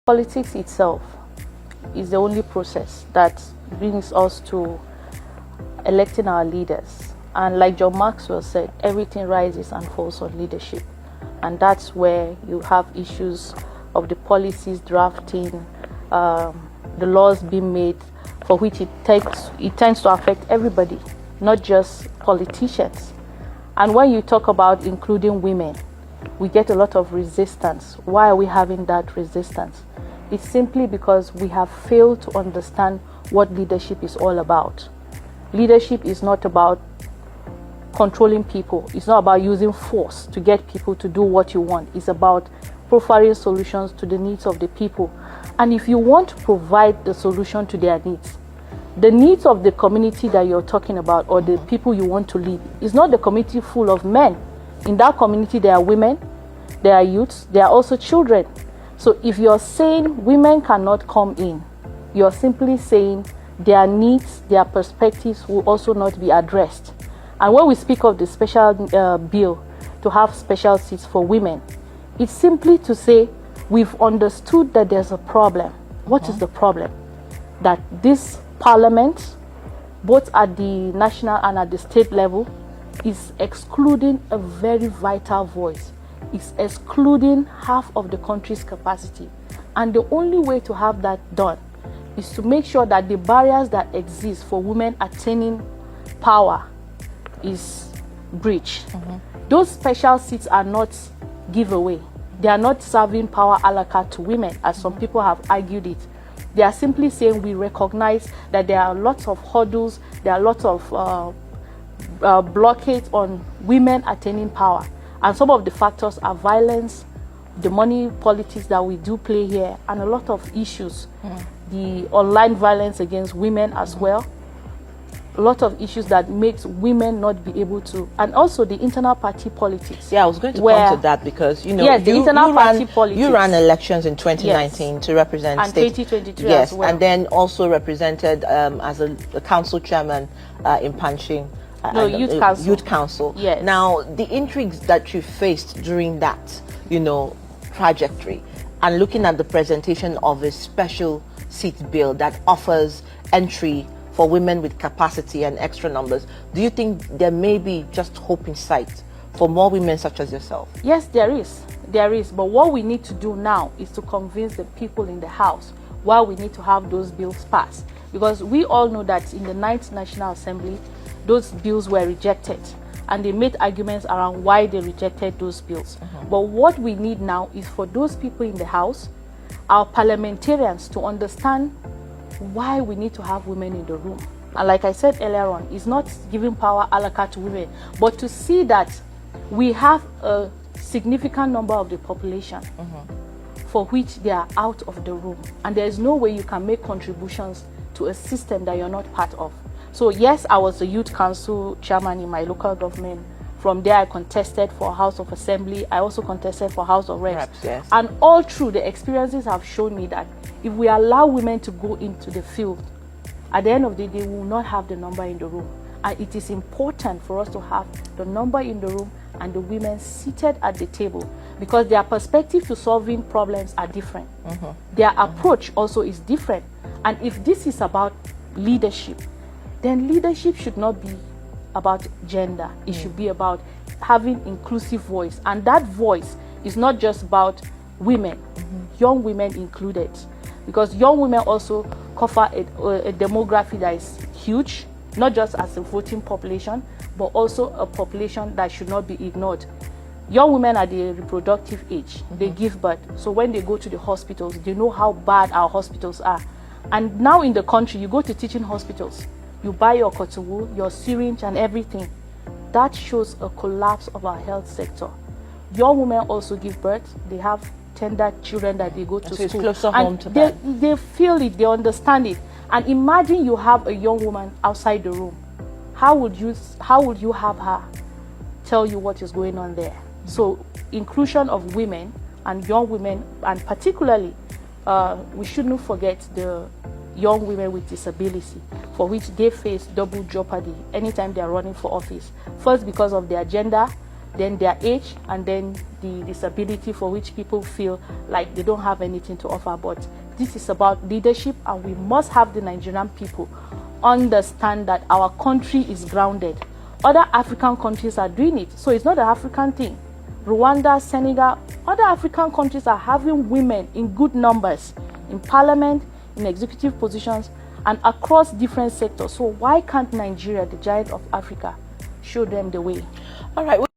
Politics itself is the only process that brings us to electing our leaders. And like John Maxwell said, everything rises and falls on leadership. And that's where you have issues of the policies drafting, the laws being made, for which it tends to affect everybody, not just politicians. And when you talk about including women, we get a lot of resistance. Why are we having that resistance? It's simply because we have failed to understand what leadership is all about. Leadership is not about controlling people. It's not about using force to get people to do what you want. It's about providing solutions to the needs of the people. And if you want to provide the solution to their needs, the needs of the community that you're talking about, or the people you want to lead, is not the community full of men. In that community, there are women, there are youths, there are also children. So if you're saying women cannot come in, you're simply saying their needs, their perspectives will also not be addressed. And when we speak of the special bill to have special seats for women, it's simply to say we've understood that there's a problem. What is the problem? That this parliament, both at the national and at the state level, is excluding a very vital voice. It's excluding half of the country's capacity. And the only way to have that done is to make sure that the barriers that exist for women attaining power is breached. Those special seats are not giveaway. They are not serving power a la carte to women, as some people have argued it. They are simply saying we recognize that there are lots of hurdles, there are lots of blockades on women attaining power. And some of the factors are violence, the money politics that we do play here, and a lot of issues. The online violence against women as well. A lot of issues that makes women not be able to, and also the internal party politics. Yeah, I was going to come to that because yes, the internal party politics. You ran elections in 2019 to represent and state, 2023 yes, as well. and then also represented as a council chairman in Panching. Youth Council. Yes. Now, the intrigues that you faced during that, trajectory, and looking at the presentation of a special seat bill that offers entry for women with capacity and extra numbers, do you think there may be just hope in sight for more women such as yourself? Yes, there is. There is. But what we need to do now is to convince the people in the House why we need to have those bills passed. Because we all know that in the 9th National Assembly, those bills were rejected. And they made arguments around why they rejected those bills. But what we need now is for those people in the House, our parliamentarians, to understand why we need to have women in the room. And like I said earlier on, it's not giving power a la carte to women, but to see that we have a significant number of the population for which they are out of the room. And there is no way you can make contributions to a system that you're not part of. So yes, I was the youth council chairman in my local government. From there, I contested for House of Assembly. I also contested for House of Reps. Yes. And all through, the experiences have shown me that if we allow women to go into the field, at the end of the day, we will not have the number in the room. And it is important for us to have the number in the room and the women seated at the table, because their perspective to solving problems are different. Their approach also is different. And if this is about leadership, then leadership should not be about gender. It should be about having inclusive voice. And that voice is not just about women, young women included. Because young women also cover a demography that is huge, not just as a voting population, but also a population that should not be ignored. Young women at the reproductive age, they give birth. So when they go to the hospitals, they know how bad our hospitals are. And now in the country, you go to teaching hospitals, you buy your cotton wool, your syringe and everything. That shows a collapse of our health sector. Young women also give birth. They have tender children that they go to so school. It's closer home to them. They feel it, they understand it. And imagine you have a young woman outside the room. How would you have her tell you what is going on there? So inclusion of women and young women, and particularly we shouldn't forget the young women with disability, for which they face double jeopardy anytime they are running for office. First, because of their gender, then their age, and then the disability for which people feel like they don't have anything to offer. But this is about leadership, and we must have the Nigerian people understand that our country is grounded. Other African countries are doing it, so it's not an African thing. Rwanda, Senegal, other African countries are having women in good numbers in parliament, in executive positions, and across different sectors. So why can't Nigeria, the giant of Africa, show them the way? All right.